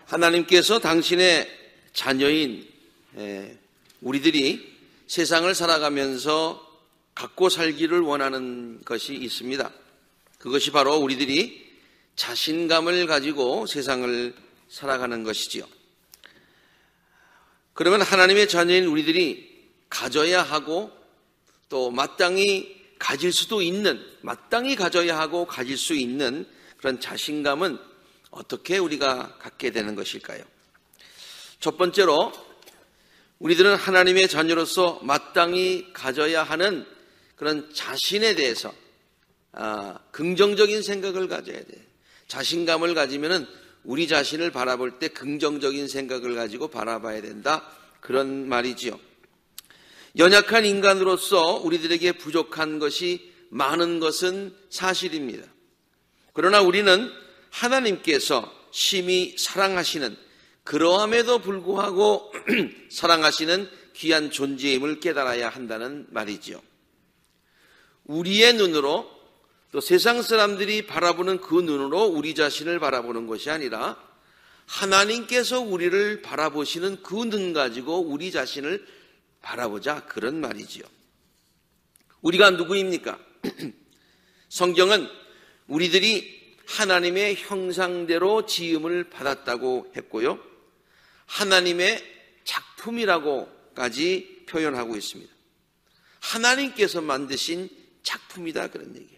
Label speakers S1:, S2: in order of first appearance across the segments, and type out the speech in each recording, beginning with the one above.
S1: 하나님께서 당신의 자녀인 우리들이 세상을 살아가면서 갖고 살기를 원하는 것이 있습니다. 그것이 바로 우리들이 자신감을 가지고 세상을 살아가는 것이지요. 그러면 하나님의 자녀인 우리들이 가져야 하고 또 마땅히 가질 수도 있는, 마땅히 가져야 하고 가질 수 있는 그런 자신감은 어떻게 우리가 갖게 되는 것일까요? 첫 번째로 우리들은 하나님의 자녀로서 마땅히 가져야 하는 그런 자신에 대해서 긍정적인 생각을 가져야 돼요. 자신감을 가지면은 우리 자신을 바라볼 때 긍정적인 생각을 가지고 바라봐야 된다, 그런 말이지요. 연약한 인간으로서 우리들에게 부족한 것이 많은 것은 사실입니다. 그러나 우리는 하나님께서 심히 사랑하시는, 그러함에도 불구하고 사랑하시는 귀한 존재임을 깨달아야 한다는 말이지요. 우리의 눈으로, 또 세상 사람들이 바라보는 그 눈으로 우리 자신을 바라보는 것이 아니라 하나님께서 우리를 바라보시는 그 눈 가지고 우리 자신을 바라보자, 그런 말이지요. 우리가 누구입니까? 성경은 우리들이 하나님의 형상대로 지음을 받았다고 했고요, 하나님의 작품이라고까지 표현하고 있습니다. 하나님께서 만드신 작품이다, 그런 얘기예요.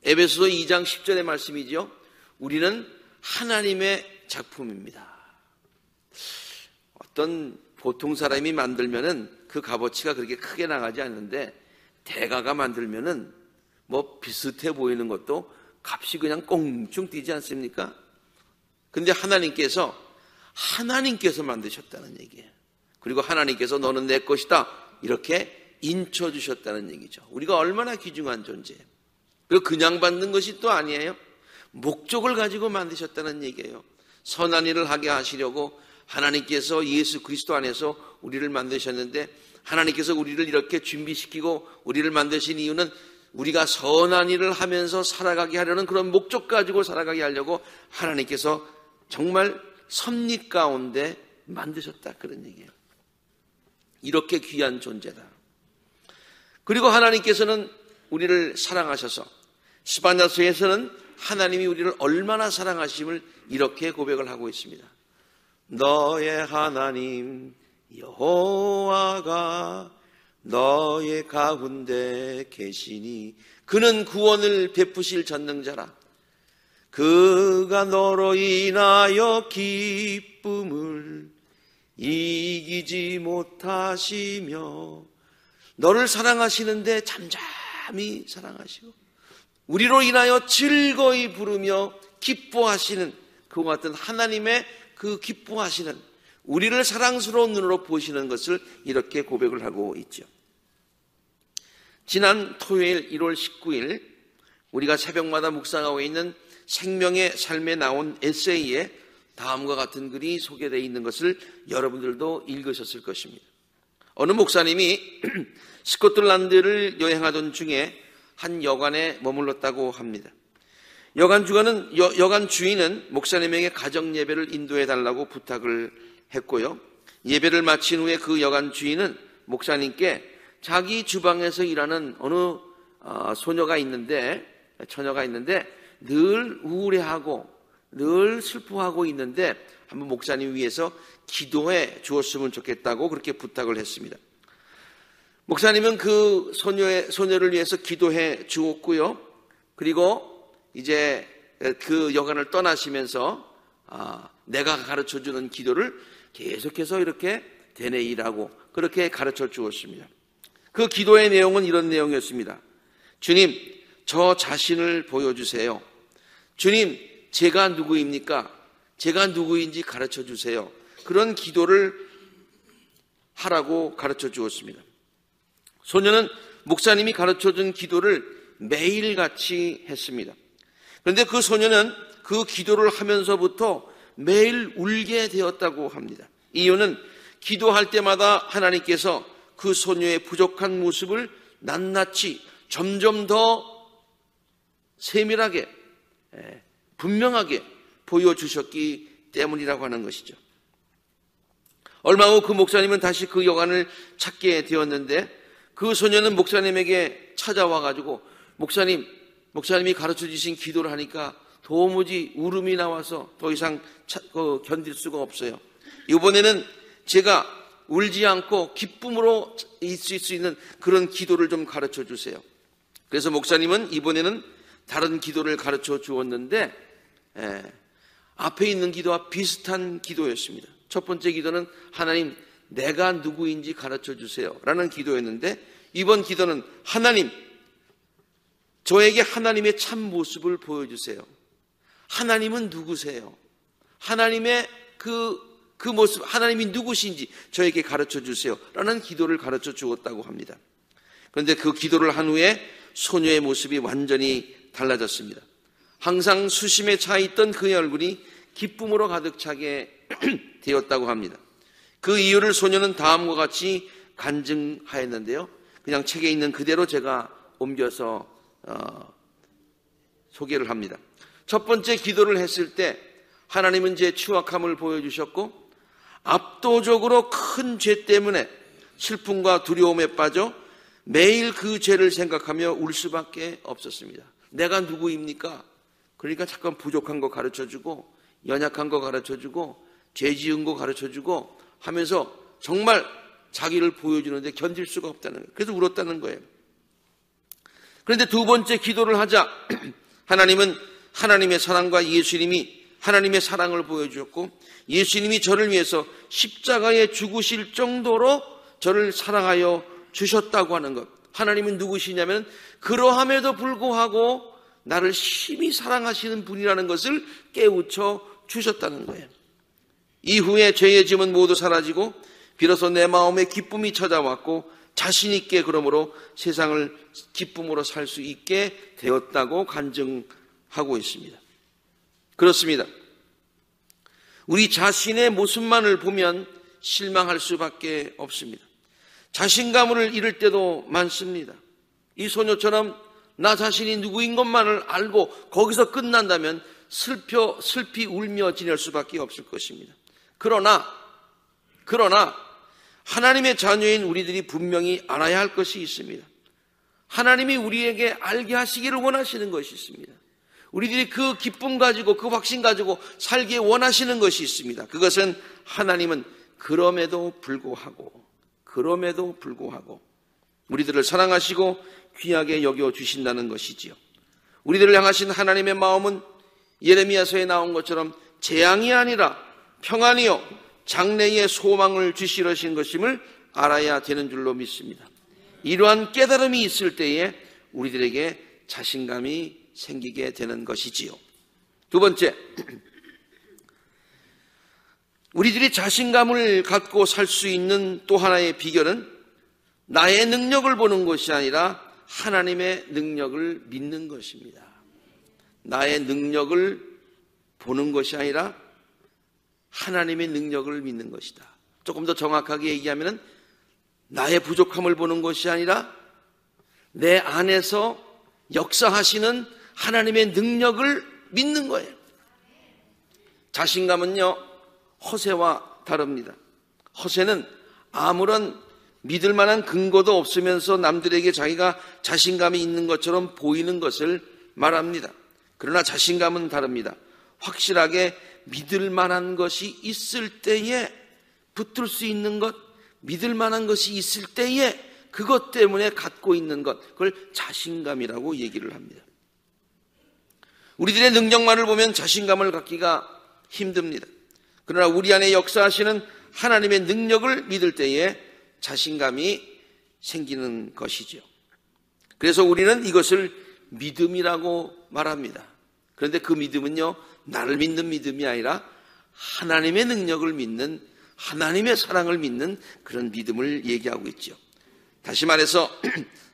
S1: 에베소서 2장 10절의 말씀이죠. 우리는 하나님의 작품입니다. 어떤 보통 사람이 만들면은 그 값어치가 그렇게 크게 나가지 않는데, 대가가 만들면은 뭐 비슷해 보이는 것도 값이 그냥 꽁충 뛰지 않습니까? 근데 하나님께서 만드셨다는 얘기예요. 그리고 하나님께서 너는 내 것이다, 이렇게 인쳐주셨다는 얘기죠. 우리가 얼마나 귀중한 존재예요. 그리고 그냥 받는 것이 또 아니에요. 목적을 가지고 만드셨다는 얘기예요. 선한 일을 하게 하시려고 하나님께서 예수 그리스도 안에서 우리를 만드셨는데, 하나님께서 우리를 이렇게 준비시키고 우리를 만드신 이유는 우리가 선한 일을 하면서 살아가게 하려는 그런 목적 가지고 살아가게 하려고 하나님께서 정말 섭리 가운데 만드셨다, 그런 얘기예요. 이렇게 귀한 존재다. 그리고 하나님께서는 우리를 사랑하셔서 스바냐서에서는 하나님이 우리를 얼마나 사랑하심을 이렇게 고백을 하고 있습니다. 너의 하나님 여호와가 너의 가운데 계시니 그는 구원을 베푸실 전능자라. 그가 너로 인하여 기쁨을 이기지 못하시며, 너를 사랑하시는데 잠잠히 사랑하시고 우리로 인하여 즐거이 부르며 기뻐하시는, 그와 같은 하나님의 그 기뻐하시는, 우리를 사랑스러운 눈으로 보시는 것을 이렇게 고백을 하고 있죠. 지난 토요일 1월 19일 우리가 새벽마다 묵상하고 있는 생명의 삶에 나온 에세이에 다음과 같은 글이 소개되어 있는 것을 여러분들도 읽으셨을 것입니다. 어느 목사님이 스코틀랜드를 여행하던 중에 한 여관에 머물렀다고 합니다. 여관 주인은 목사님에게 가정 예배를 인도해 달라고 부탁을 했고요, 예배를 마친 후에 그 여관 주인은 목사님께 자기 주방에서 일하는 어느 처녀가 있는데 늘 우울해하고 늘 슬퍼하고 있는데 한번 목사님 위해서 기도해 주었으면 좋겠다고 그렇게 부탁을 했습니다. 목사님은 그 소녀를 위해서 기도해 주었고요, 그리고 이제 그 여관을 떠나시면서 내가 가르쳐주는 기도를 계속해서 이렇게 되뇌이라고 그렇게 가르쳐 주었습니다. 그 기도의 내용은 이런 내용이었습니다. 주님, 저 자신을 보여주세요. 주님, 제가 누구입니까? 제가 누구인지 가르쳐 주세요. 그런 기도를 하라고 가르쳐 주었습니다. 소녀는 목사님이 가르쳐준 기도를 매일같이 했습니다. 그런데 그 소녀는 그 기도를 하면서부터 매일 울게 되었다고 합니다. 이유는 기도할 때마다 하나님께서 그 소녀의 부족한 모습을 낱낱이 점점 더 세밀하게 분명하게 보여주셨기 때문이라고 하는 것이죠. 얼마 후 그 목사님은 다시 그 여관을 찾게 되었는데 그 소녀는 목사님에게 찾아와가지고 목사님이 가르쳐 주신 기도를 하니까 도무지 울음이 나와서 더 이상 견딜 수가 없어요. 이번에는 제가 울지 않고 기쁨으로 있을 수 있는 그런 기도를 좀 가르쳐 주세요. 그래서 목사님은 이번에는 다른 기도를 가르쳐 주었는데 앞에 있는 기도와 비슷한 기도였습니다. 첫 번째 기도는 하나님 내가 누구인지 가르쳐 주세요 라는 기도였는데 이번 기도는 하나님 저에게 하나님의 참 모습을 보여주세요. 하나님은 누구세요? 하나님의 그 모습, 하나님이 누구신지 저에게 가르쳐 주세요 라는 기도를 가르쳐 주었다고 합니다. 그런데 그 기도를 한 후에 소녀의 모습이 완전히 달라졌습니다. 항상 수심에 차 있던 그의 얼굴이 기쁨으로 가득 차게 되었다고 합니다. 그 이유를 소녀는 다음과 같이 간증하였는데요. 그냥 책에 있는 그대로 제가 옮겨서 소개를 합니다. 첫 번째 기도를 했을 때 하나님은 제 추악함을 보여주셨고 압도적으로 큰 죄 때문에 슬픔과 두려움에 빠져 매일 그 죄를 생각하며 울 수밖에 없었습니다. 내가 누구입니까? 그러니까 잠깐 부족한 거 가르쳐주고 연약한 거 가르쳐주고 죄 지은 거 가르쳐주고 하면서 정말 자기를 보여주는데 견딜 수가 없다는 거예요. 그래서 울었다는 거예요. 그런데 두 번째 기도를 하자 하나님은 하나님의 사랑과 예수님이 하나님의 사랑을 보여주었고 예수님이 저를 위해서 십자가에 죽으실 정도로 저를 사랑하여 주셨다고 하는 것. 하나님은 누구시냐면 그러함에도 불구하고 나를 심히 사랑하시는 분이라는 것을 깨우쳐 주셨다는 거예요. 이후에 죄의 짐은 모두 사라지고 비로소 내 마음에 기쁨이 찾아왔고 자신 있게 그러므로 세상을 기쁨으로 살 수 있게 되었다고 간증하고 있습니다. 그렇습니다. 우리 자신의 모습만을 보면 실망할 수밖에 없습니다. 자신감을 잃을 때도 많습니다. 이 소녀처럼 나 자신이 누구인 것만을 알고 거기서 끝난다면 슬피 울며 지낼 수밖에 없을 것입니다. 그러나 하나님의 자녀인 우리들이 분명히 알아야 할 것이 있습니다. 하나님이 우리에게 알게 하시기를 원하시는 것이 있습니다. 우리들이 그 기쁨 가지고 그 확신 가지고 살기에 원하시는 것이 있습니다. 그것은 하나님은 그럼에도 불구하고 우리들을 사랑하시고 귀하게 여겨주신다는 것이지요. 우리들을 향하신 하나님의 마음은 예레미야서에 나온 것처럼 재앙이 아니라 평안이요 장래의 소망을 주시려신 것임을 알아야 되는 줄로 믿습니다. 이러한 깨달음이 있을 때에 우리들에게 자신감이 생기게 되는 것이지요. 두 번째, 우리들이 자신감을 갖고 살 수 있는 또 하나의 비결은 나의 능력을 보는 것이 아니라 하나님의 능력을 믿는 것입니다. 나의 능력을 보는 것이 아니라 하나님의 능력을 믿는 것이다. 조금 더 정확하게 얘기하면 나의 부족함을 보는 것이 아니라 내 안에서 역사하시는 하나님의 능력을 믿는 거예요. 자신감은요, 허세와 다릅니다. 허세는 아무런 믿을 만한 근거도 없으면서 남들에게 자기가 자신감이 있는 것처럼 보이는 것을 말합니다. 그러나 자신감은 다릅니다. 확실하게 믿을 만한 것이 있을 때에 붙들 수 있는 것, 믿을 만한 것이 있을 때에 그것 때문에 갖고 있는 것, 그걸 자신감이라고 얘기를 합니다. 우리들의 능력만을 보면 자신감을 갖기가 힘듭니다. 그러나 우리 안에 역사하시는 하나님의 능력을 믿을 때에 자신감이 생기는 것이죠. 그래서 우리는 이것을 믿음이라고 말합니다. 그런데 그 믿음은요, 나를 믿는 믿음이 아니라 하나님의 능력을 믿는, 하나님의 사랑을 믿는 그런 믿음을 얘기하고 있죠. 다시 말해서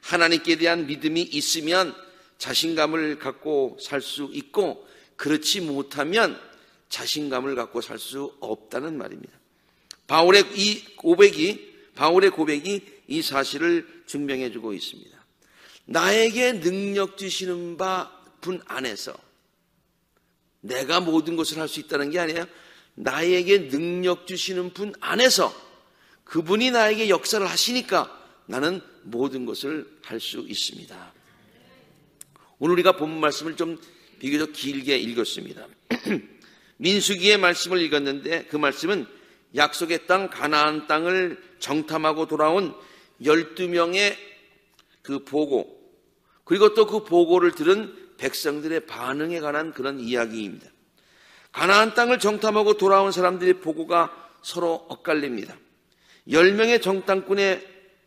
S1: 하나님께 대한 믿음이 있으면 자신감을 갖고 살 수 있고, 그렇지 못하면 자신감을 갖고 살 수 없다는 말입니다. 바울의 고백이 이 사실을 증명해 주고 있습니다. 나에게 능력 주시는 분 안에서 내가 모든 것을 할 수 있다는 게 아니에요. 나에게 능력 주시는 분 안에서 그분이 나에게 역사를 하시니까 나는 모든 것을 할 수 있습니다. 오늘 우리가 본문 말씀을 좀 비교적 길게 읽었습니다. 민수기의 말씀을 읽었는데 그 말씀은 약속의 땅 가나안 땅을 정탐하고 돌아온 12명의 그 보고, 그리고 또 그 보고를 들은 백성들의 반응에 관한 그런 이야기입니다. 가나안 땅을 정탐하고 돌아온 사람들의 보고가 서로 엇갈립니다. 10명의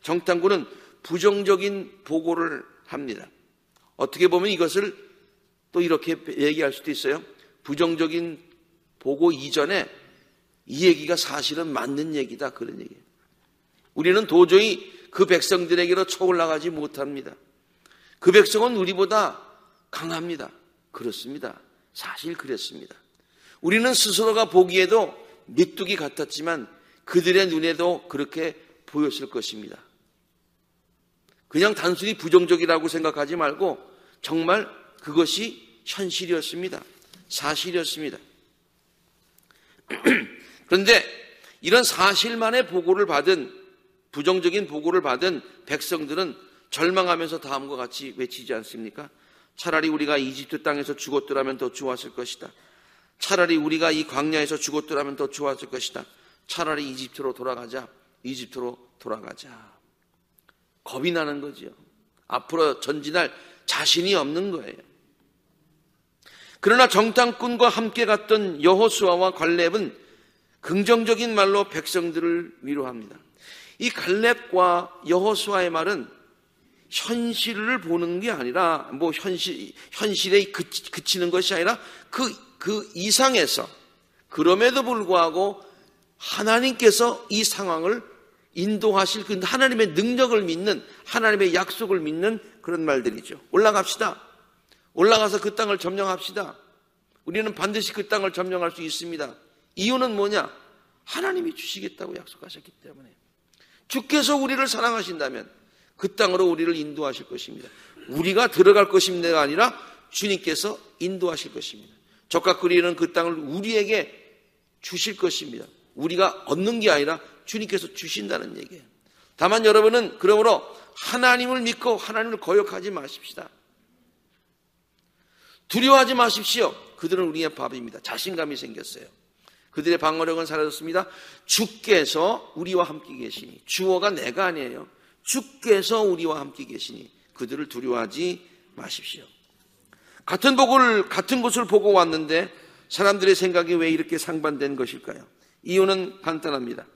S1: 정탐꾼은 부정적인 보고를 합니다. 어떻게 보면 이것을 또 이렇게 얘기할 수도 있어요. 부정적인 보고 이전에 이 얘기가 사실은 맞는 얘기다, 그런 얘기예요. 우리는 도저히 그 백성들에게로 쳐올라가지 못합니다. 그 백성은 우리보다 강합니다. 그렇습니다. 사실 그랬습니다. 우리는 스스로가 보기에도 메뚜기 같았지만 그들의 눈에도 그렇게 보였을 것입니다. 그냥 단순히 부정적이라고 생각하지 말고 정말 그것이 현실이었습니다. 사실이었습니다. 그런데 이런 사실만의 보고를 받은, 부정적인 보고를 받은 백성들은 절망하면서 다음과 같이 외치지 않습니까? 차라리 우리가 이집트 땅에서 죽었더라면 더 좋았을 것이다. 차라리 우리가 이 광야에서 죽었더라면 더 좋았을 것이다. 차라리 이집트로 돌아가자. 이집트로 돌아가자. 겁이 나는 거죠. 앞으로 전진할 자신이 없는 거예요. 그러나 정탐꾼과 함께 갔던 여호수아와 갈렙은 긍정적인 말로 백성들을 위로합니다. 이 갈렙과 여호수아의 말은 현실을 보는 게 아니라 현실에 그치는 것이 아니라 그 이상에서, 그럼에도 불구하고 하나님께서 이 상황을 인도하실 그 하나님의 능력을 믿는, 하나님의 약속을 믿는 그런 말들이죠. 올라갑시다. 올라가서 그 땅을 점령합시다. 우리는 반드시 그 땅을 점령할 수 있습니다. 이유는 뭐냐? 하나님이 주시겠다고 약속하셨기 때문에. 주께서 우리를 사랑하신다면 그 땅으로 우리를 인도하실 것입니다. 우리가 들어갈 것입니다가 아니라 주님께서 인도하실 것입니다. 적과 끓이는 그 땅을 우리에게 주실 것입니다. 우리가 얻는 게 아니라 주님께서 주신다는 얘기예요. 다만 여러분은 그러므로 하나님을 믿고 하나님을 거역하지 마십시다. 두려워하지 마십시오. 그들은 우리의 밥입니다. 자신감이 생겼어요. 그들의 방어력은 사라졌습니다. 주께서 우리와 함께 계시니, 주어가 내가 아니에요. 주께서 우리와 함께 계시니 그들을 두려워하지 마십시오. 같은 곳을 보고 왔는데 사람들의 생각이 왜 이렇게 상반된 것일까요? 이유는 간단합니다.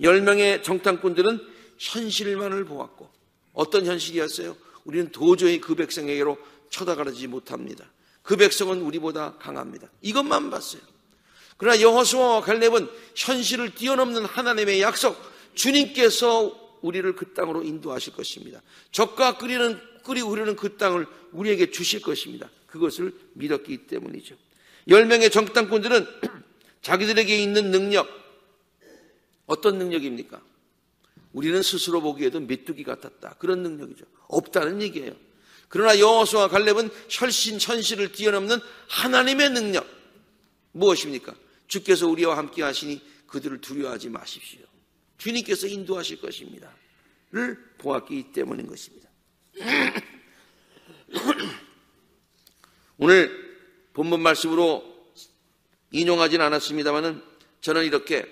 S1: 10명의 정탐꾼들은 현실만을 보았고, 어떤 현실이었어요? 우리는 도저히 그 백성에게로 쳐다가지 못합니다. 그 백성은 우리보다 강합니다. 이것만 봤어요. 그러나 여호수아와 갈렙은 현실을 뛰어넘는 하나님의 약속, 주님께서 우리를 그 땅으로 인도하실 것입니다. 적과 끓이고 흐르는 그 땅을 우리에게 주실 것입니다. 그것을 믿었기 때문이죠. 10명의 정탐꾼들은 자기들에게 있는 능력, 어떤 능력입니까? 우리는 스스로 보기에도 메뚜기 같았다. 그런 능력이죠. 없다는 얘기예요. 그러나 여호수아와 갈렙은 현실을 뛰어넘는 하나님의 능력, 무엇입니까? 주께서 우리와 함께 하시니 그들을 두려워하지 마십시오. 주님께서 인도하실 것입니다. 를 보았기 때문인 것입니다. 오늘 본문 말씀으로 인용하진 않았습니다만은 저는 이렇게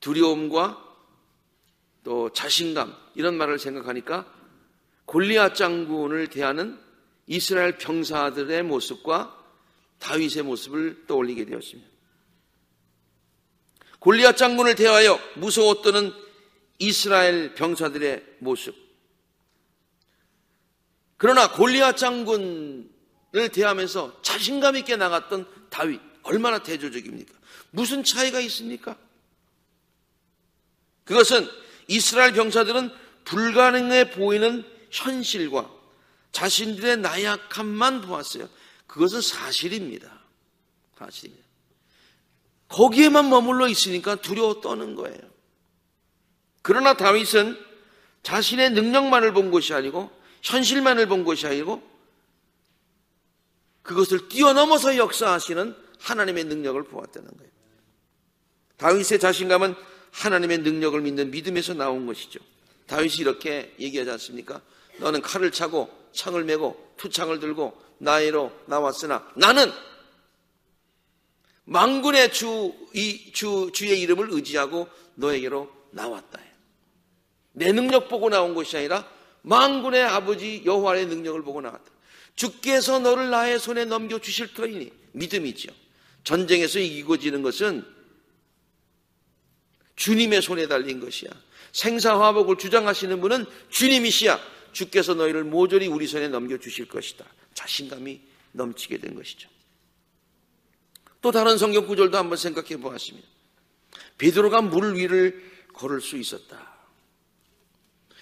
S1: 두려움과 또 자신감, 이런 말을 생각하니까 골리앗 장군을 대하는 이스라엘 병사들의 모습과 다윗의 모습을 떠올리게 되었습니다. 골리앗 장군을 대하여 무서워 떠는 이스라엘 병사들의 모습. 그러나 골리앗 장군을 대하면서 자신감 있게 나갔던 다윗, 얼마나 대조적입니까? 무슨 차이가 있습니까? 그것은 이스라엘 병사들은 불가능해 보이는 현실과 자신들의 나약함만 보았어요. 그것은 사실입니다. 사실입니다. 거기에만 머물러 있으니까 두려워 떠는 거예요. 그러나 다윗은 자신의 능력만을 본 것이 아니고, 현실만을 본 것이 아니고, 그것을 뛰어넘어서 역사하시는 하나님의 능력을 보았다는 거예요. 다윗의 자신감은 하나님의 능력을 믿는 믿음에서 나온 것이죠. 다윗이 이렇게 얘기하지 않습니까? 너는 칼을 차고 창을 메고 투창을 들고 나에로 나왔으나 나는 만군의 주의 이름을 의지하고 너에게로 나왔다. 내 능력 보고 나온 것이 아니라 만군의 아버지 여호와의 능력을 보고 나왔다. 주께서 너를 나의 손에 넘겨주실 터이니 믿음이죠. 전쟁에서 이기고 지는 것은 주님의 손에 달린 것이야. 생사화복을 주장하시는 분은 주님이시야. 주께서 너희를 모조리 우리 손에 넘겨주실 것이다. 자신감이 넘치게 된 것이죠. 또 다른 성경 구절도 한번 생각해 보았습니다. 베드로가 물 위를 걸을 수 있었다.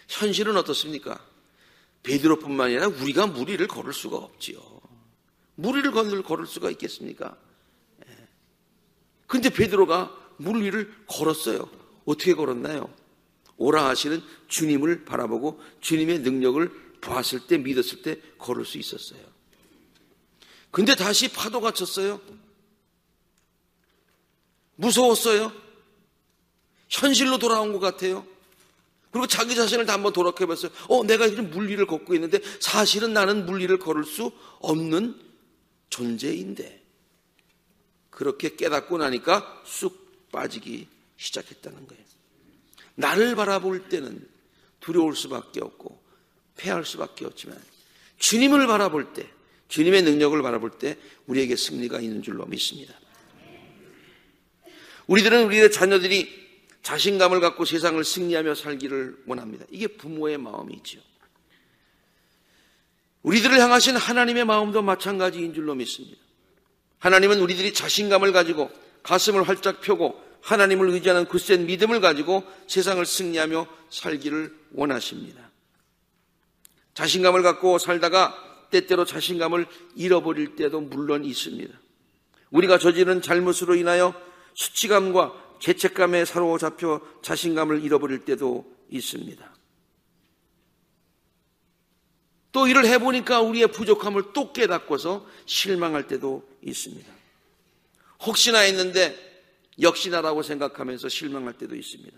S1: 현실은 어떻습니까? 베드로뿐만 아니라 우리가 물 위를 걸을 수가 없지요. 물 위를 걸을 수가 있겠습니까? 근데 베드로가 물 위를 걸었어요. 어떻게 걸었나요? 오라 하시는 주님을 바라보고 주님의 능력을 보았을 때, 믿었을 때 걸을 수 있었어요. 근데 다시 파도가 쳤어요. 무서웠어요. 현실로 돌아온 것 같아요. 그리고 자기 자신을 다 한번 돌아켜봤어요. 내가 지금 물 위를 걷고 있는데 사실은 나는 물 위를 걸을 수 없는 존재인데. 그렇게 깨닫고 나니까 쑥 빠지기 시작했다는 거예요. 나를 바라볼 때는 두려울 수밖에 없고 패할 수밖에 없지만 주님을 바라볼 때, 주님의 능력을 바라볼 때 우리에게 승리가 있는 줄로 믿습니다. 우리들은 우리의 자녀들이 자신감을 갖고 세상을 승리하며 살기를 원합니다. 이게 부모의 마음이죠. 우리들을 향하신 하나님의 마음도 마찬가지인 줄로 믿습니다. 하나님은 우리들이 자신감을 가지고 가슴을 활짝 펴고 하나님을 의지하는 굳센 믿음을 가지고 세상을 승리하며 살기를 원하십니다. 자신감을 갖고 살다가 때때로 자신감을 잃어버릴 때도 물론 있습니다. 우리가 저지른 잘못으로 인하여 수치감과 죄책감에 사로잡혀 자신감을 잃어버릴 때도 있습니다. 또 일을 해보니까 우리의 부족함을 또 깨닫고서 실망할 때도 있습니다. 혹시나 했는데 역시나라고 생각하면서 실망할 때도 있습니다.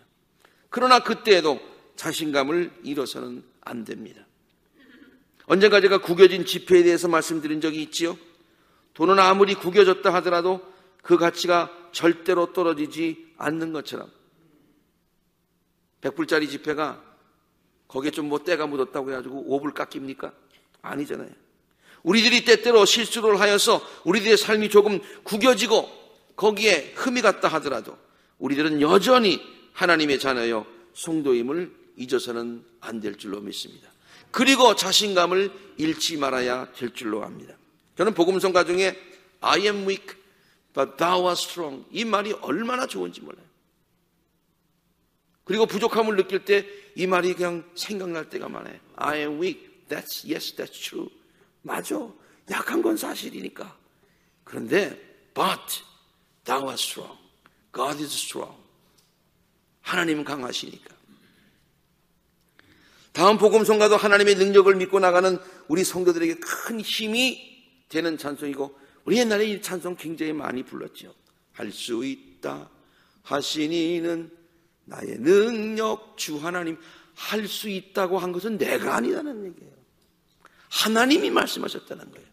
S1: 그러나 그때에도 자신감을 잃어서는 안 됩니다. 언젠가 제가 구겨진 지폐에 대해서 말씀드린 적이 있지요. 돈은 아무리 구겨졌다 하더라도 그 가치가 절대로 떨어지지 않는 것처럼 100불짜리 지폐가 거기에 좀 때가 묻었다고 해가지고 5불 깎입니까? 아니잖아요. 우리들이 때때로 실수를 하여서 우리들의 삶이 조금 구겨지고 거기에 흠이 갔다 하더라도 우리들은 여전히 하나님의 자녀여 성도임을 잊어서는 안 될 줄로 믿습니다. 그리고 자신감을 잃지 말아야 될 줄로 압니다. 저는 복음성가 중에 I am weak but thou art strong 이 말이 얼마나 좋은지 몰라요. 그리고 부족함을 느낄 때 이 말이 그냥 생각날 때가 많아요. I am weak. Yes, that's true. 맞아. 약한 건 사실이니까. 그런데 but thou art strong. God is strong. 하나님은 강하시니까. 다음 복음성가도 하나님의 능력을 믿고 나가는 우리 성도들에게 큰 힘이 되는 찬송이고 우리 옛날에 이 찬송 굉장히 많이 불렀죠. 할 수 있다 하시니는 나의 능력 주 하나님. 할 수 있다고 한 것은 내가 아니라는 얘기예요. 하나님이 말씀하셨다는 거예요.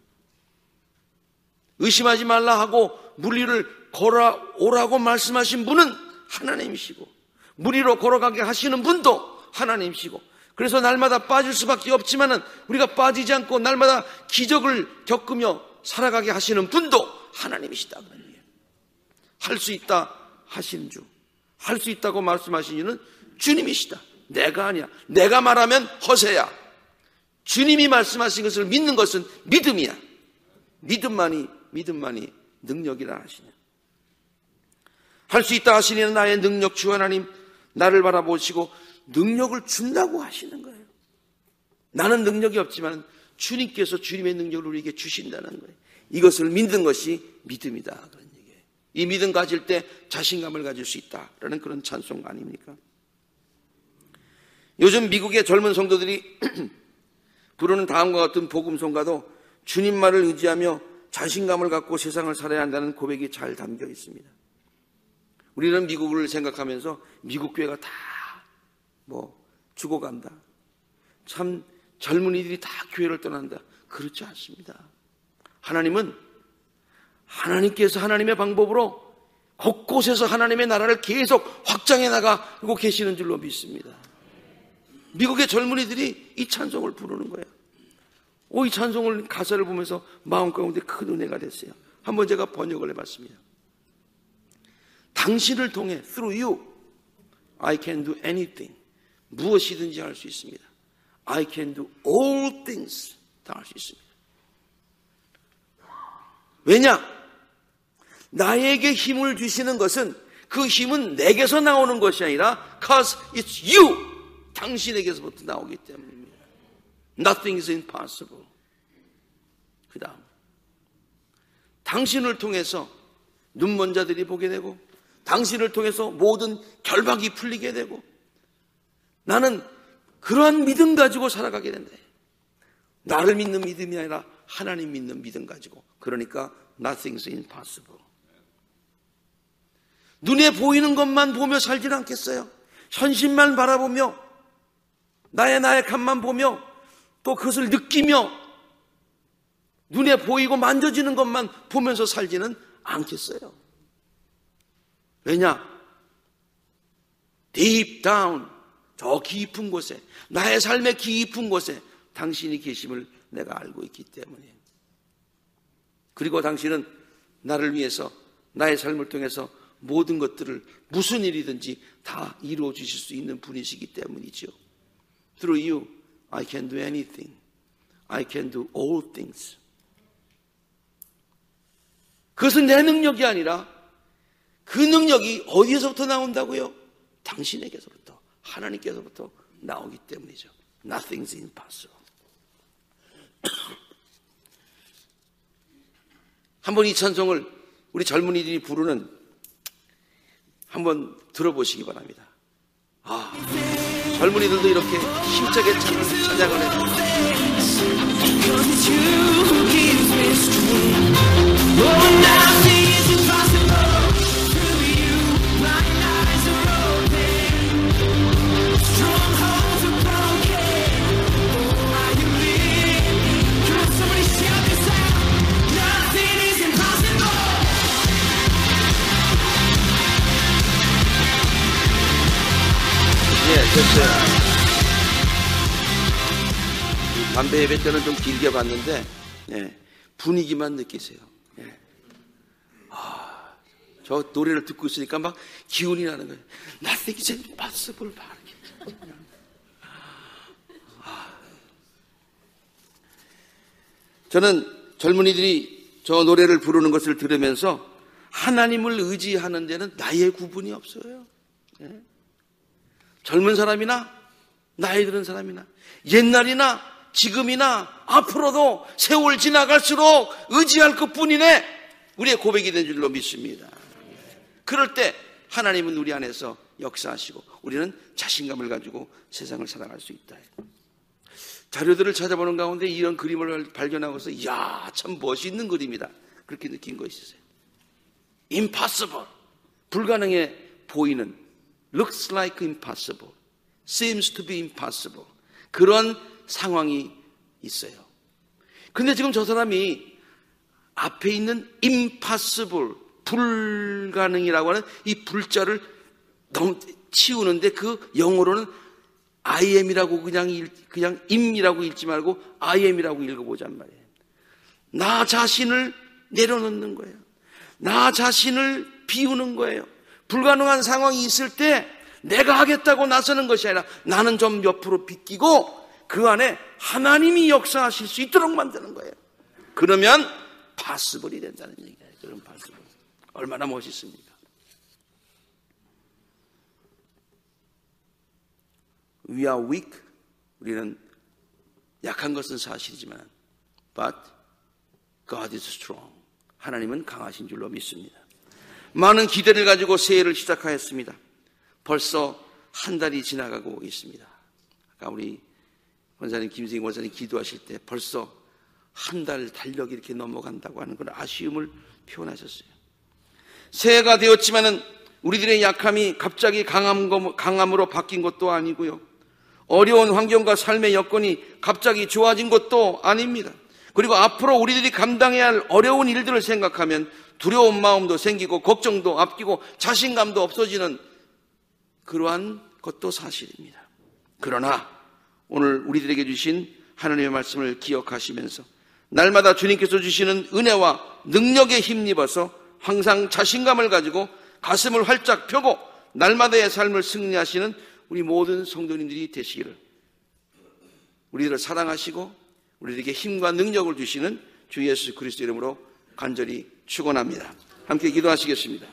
S1: 의심하지 말라 하고 물 위를 걸어오라고 말씀하신 분은 하나님이시고 물 위로 걸어가게 하시는 분도 하나님이시고 그래서 날마다 빠질 수밖에 없지만은 우리가 빠지지 않고 날마다 기적을 겪으며 살아가게 하시는 분도 하나님이시다 그런 얘기예요. 할 수 있다 하시는 주, 할 수 있다고 말씀하신 이는 주님이시다. 내가 아니야. 내가 말하면 허세야. 주님이 말씀하신 것을 믿는 것은 믿음이야. 믿음만이 능력이라 하시냐. 할 수 있다 하시니는 나의 능력 주 하나님 나를 바라보시고 능력을 준다고 하시는 거예요. 나는 능력이 없지만 주님께서 주님의 능력을 우리에게 주신다는 거예요. 이것을 믿는 것이 믿음이다 그런 얘기예요. 이 믿음 가질 때 자신감을 가질 수 있다라는 그런 찬송 아닙니까? 요즘 미국의 젊은 성도들이 부르는 다음과 같은 복음송가도 주님 말을 의지하며 자신감을 갖고 세상을 살아야 한다는 고백이 잘 담겨 있습니다. 우리는 미국을 생각하면서 미국 교회가 다 죽어간다. 참 젊은이들이 다 교회를 떠난다. 그렇지 않습니다. 하나님은 하나님께서 하나님의 방법으로 곳곳에서 하나님의 나라를 계속 확장해 나가고 계시는 줄로 믿습니다. 미국의 젊은이들이 이 찬송을 부르는 거예요. 이 찬송을 가사를 보면서 마음 가운데 큰 은혜가 됐어요. 한번 제가 번역을 해봤습니다. 당신을 통해 through you I can do anything. 무엇이든지 할 수 있습니다. I can do all things. 다 할 수 있습니다. 왜냐? 나에게 힘을 주시는 것은 그 힘은 내게서 나오는 것이 아니라 cause it's you. 당신에게서부터 나오기 때문입니다. Nothing is impossible. 그 다음 당신을 통해서 눈먼 자들이 보게 되고 당신을 통해서 모든 결박이 풀리게 되고 나는 그러한 믿음 가지고 살아가게 된다. 나를 믿는 믿음이 아니라 하나님 믿는 믿음 가지고. 그러니까 nothing is impossible. 눈에 보이는 것만 보며 살진 않겠어요. 현실만 바라보며 나의 나약함만 보며 또 그것을 느끼며 눈에 보이고 만져지는 것만 보면서 살지는 않겠어요. 왜냐? deep down, 저 깊은 곳에, 나의 삶의 깊은 곳에 당신이 계심을 내가 알고 있기 때문에. 그리고 당신은 나를 위해서 나의 삶을 통해서 모든 것들을 무슨 일이든지 다 이루어 주실 수 있는 분이시기 때문이죠. Through you, I can do anything. I can do all things. 그것은 내 능력이 아니라 그 능력이 어디에서부터 나온다고요? 당신에게서부터, 하나님께서부터 나오기 때문이죠. Nothing is impossible. 한번 이 찬송을 우리 젊은이들이 부르는 한번 들어보시기 바랍니다. 젊은이들도 이렇게 힘차게 찬양을 해요. 됐어요. 담배 예배 때는 좀 길게 봤는데 분위기만 느끼세요. 저 노래를 듣고 있으니까 막 기운이 나는 거예요. Nothing is impossible. 저는 젊은이들이 저 노래를 부르는 것을 들으면서 하나님을 의지하는 데는 나이의 구분이 없어요. 젊은 사람이나 나이 들은 사람이나 옛날이나 지금이나 앞으로도 세월 지나갈수록 의지할 것뿐이네 우리의 고백이 된 줄로 믿습니다. 그럴 때 하나님은 우리 안에서 역사하시고 우리는 자신감을 가지고 세상을 살아갈 수 있다. 자료들을 찾아보는 가운데 이런 그림을 발견하고서 이야 참 멋있는 그림이다 그렇게 느낀 것이 있어요. Impossible, 불가능해 보이는, looks like impossible, seems to be impossible, 그런 상황이 있어요. 근데 지금 저 사람이 앞에 있는 impossible, 불가능이라고 하는 이 불자를 치우는데 그 영어로는 I am이라고 그냥 im이라고 읽지 말고 I am이라고 읽어보잔 말이에요. 나 자신을 내려놓는 거예요. 나 자신을 비우는 거예요. 불가능한 상황이 있을 때 내가 하겠다고 나서는 것이 아니라 나는 좀 옆으로 비끼고 그 안에 하나님이 역사하실 수 있도록 만드는 거예요. 그러면 possible이 된다는 얘기예요. 그런 possible. 얼마나 멋있습니까? We are weak. 우리는 약한 것은 사실이지만 but God is strong. 하나님은 강하신 줄로 믿습니다. 많은 기대를 가지고 새해를 시작하였습니다. 벌써 한 달이 지나가고 있습니다. 아까 우리 원사님 김승희 원사님 기도하실 때 벌써 한 달 달력이 이렇게 넘어간다고 하는 그런 아쉬움을 표현하셨어요. 새해가 되었지만은 우리들의 약함이 갑자기 강함으로 바뀐 것도 아니고요. 어려운 환경과 삶의 여건이 갑자기 좋아진 것도 아닙니다. 그리고 앞으로 우리들이 감당해야 할 어려운 일들을 생각하면 두려운 마음도 생기고 걱정도 앞기고 자신감도 없어지는 그러한 것도 사실입니다. 그러나 오늘 우리들에게 주신 하나님의 말씀을 기억하시면서 날마다 주님께서 주시는 은혜와 능력에 힘입어서 항상 자신감을 가지고 가슴을 활짝 펴고 날마다의 삶을 승리하시는 우리 모든 성도님들이 되시기를, 우리들을 사랑하시고 우리에게 힘과 능력을 주시는 주 예수 그리스도 이름으로 간절히 축원합니다. 함께 기도하시겠습니다.